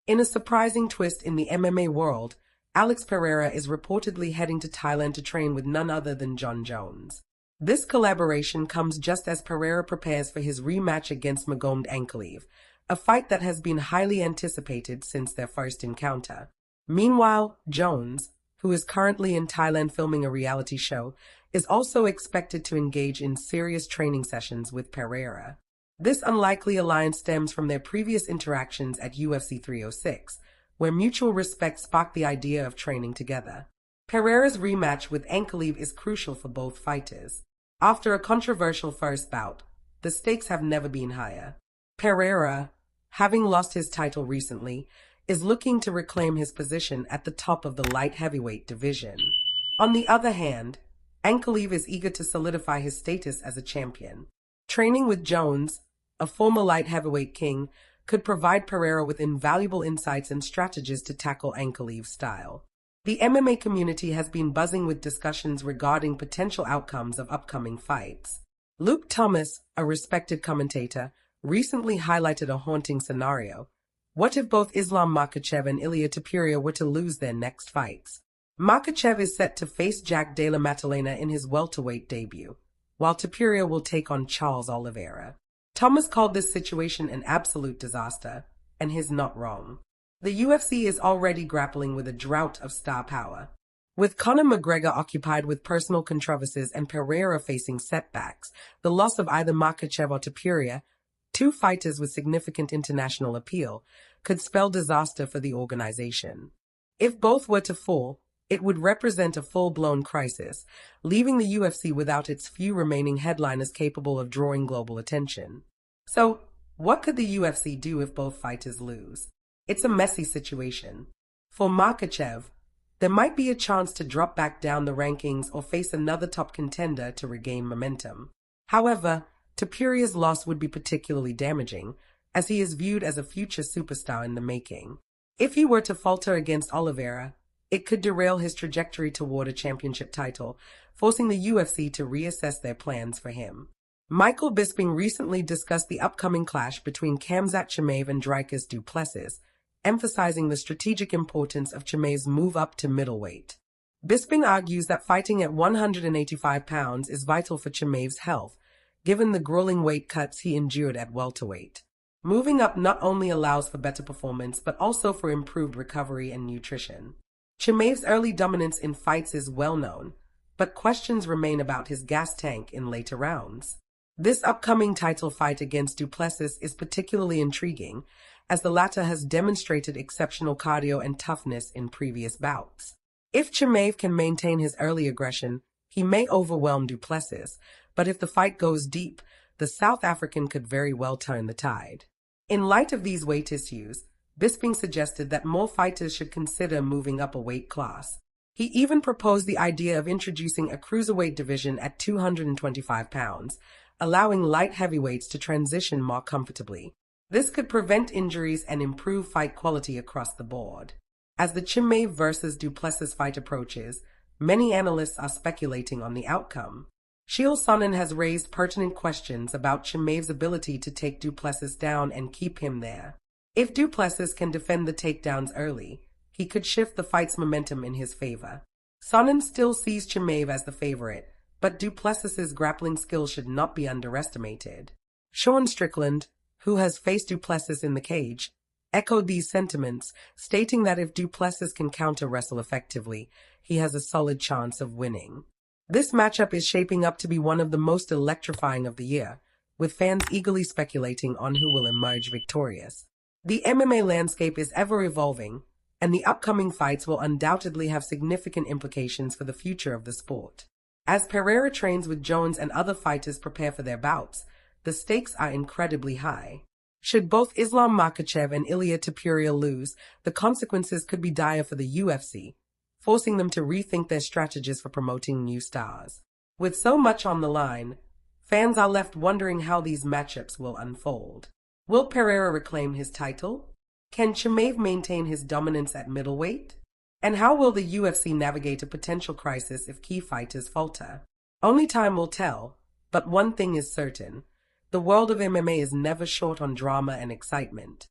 In a surprising twist in the MMA world, Alex Pereira is reportedly heading to Thailand to train with none other than Jon Jones. This collaboration comes just as Pereira prepares for his rematch against Magomed Ankalaev, a fight that has been highly anticipated since their first encounter. Meanwhile, Jones, who is currently in Thailand filming a reality show, is also expected to engage in serious training sessions with Pereira. This unlikely alliance stems from their previous interactions at UFC 306, where mutual respect sparked the idea of training together. Pereira's rematch with Ankalaev is crucial for both fighters. After a controversial first bout, the stakes have never been higher. Pereira, having lost his title recently, is looking to reclaim his position at the top of the light heavyweight division. On the other hand, Ankalaev is eager to solidify his status as a champion. Training with Jones, a former light heavyweight king, could provide Pereira with invaluable insights and strategies to tackle Ankalaev's style. The MMA community has been buzzing with discussions regarding potential outcomes of upcoming fights. Luke Thomas, a respected commentator, recently highlighted a haunting scenario. What if both Islam Makhachev and Ilia Topuria were to lose their next fights? Makhachev is set to face Jack Della Maddalena in his welterweight debut, while Topuria will take on Charles Oliveira. Thomas called this situation an absolute disaster, and he's not wrong. The UFC is already grappling with a drought of star power. With Conor McGregor occupied with personal controversies and Pereira facing setbacks, the loss of either Makhachev or Topuria, two fighters with significant international appeal, could spell disaster for the organization. If both were to fall, it would represent a full-blown crisis, leaving the UFC without its few remaining headliners capable of drawing global attention. So, what could the UFC do if both fighters lose? It's a messy situation. For Makhachev, there might be a chance to drop back down the rankings or face another top contender to regain momentum. However, Topuria's loss would be particularly damaging, as he is viewed as a future superstar in the making. If he were to falter against Oliveira, it could derail his trajectory toward a championship title, forcing the UFC to reassess their plans for him. Michael Bisping recently discussed the upcoming clash between Khamzat Chimaev and Dricus du Plessis, emphasizing the strategic importance of Chimaev's move up to middleweight. Bisping argues that fighting at 185 pounds is vital for Chimaev's health, given the grueling weight cuts he endured at welterweight. Moving up not only allows for better performance, but also for improved recovery and nutrition. Chimaev's early dominance in fights is well known, but questions remain about his gas tank in later rounds. This upcoming title fight against du Plessis is particularly intriguing, as the latter has demonstrated exceptional cardio and toughness in previous bouts. If Chimaev can maintain his early aggression, he may overwhelm du Plessis, but if the fight goes deep, the South African could very well turn the tide. In light of these weight issues, Bisping suggested that more fighters should consider moving up a weight class. He even proposed the idea of introducing a cruiserweight division at 225 pounds, allowing light heavyweights to transition more comfortably. This could prevent injuries and improve fight quality across the board. As the Chimaev versus du Plessis fight approaches, many analysts are speculating on the outcome. Chael Sonnen has raised pertinent questions about Chimaev's ability to take du Plessis down and keep him there. If du Plessis can defend the takedowns early, he could shift the fight's momentum in his favor. Sonnen still sees Chimaev as the favorite, but du Plessis's grappling skill should not be underestimated. Sean Strickland, who has faced du Plessis in the cage, echoed these sentiments, stating that if du Plessis can counter-wrestle effectively, he has a solid chance of winning. This matchup is shaping up to be one of the most electrifying of the year, with fans eagerly speculating on who will emerge victorious. The MMA landscape is ever evolving, and the upcoming fights will undoubtedly have significant implications for the future of the sport. As Pereira trains with Jones and other fighters prepare for their bouts, the stakes are incredibly high. Should both Islam Makhachev and Ilia Topuria lose, the consequences could be dire for the UFC, forcing them to rethink their strategies for promoting new stars. With so much on the line, fans are left wondering how these matchups will unfold. Will Pereira reclaim his title? Can Chimaev maintain his dominance at middleweight? And how will the UFC navigate a potential crisis if key fighters falter? Only time will tell, but one thing is certain. The world of MMA is never short on drama and excitement.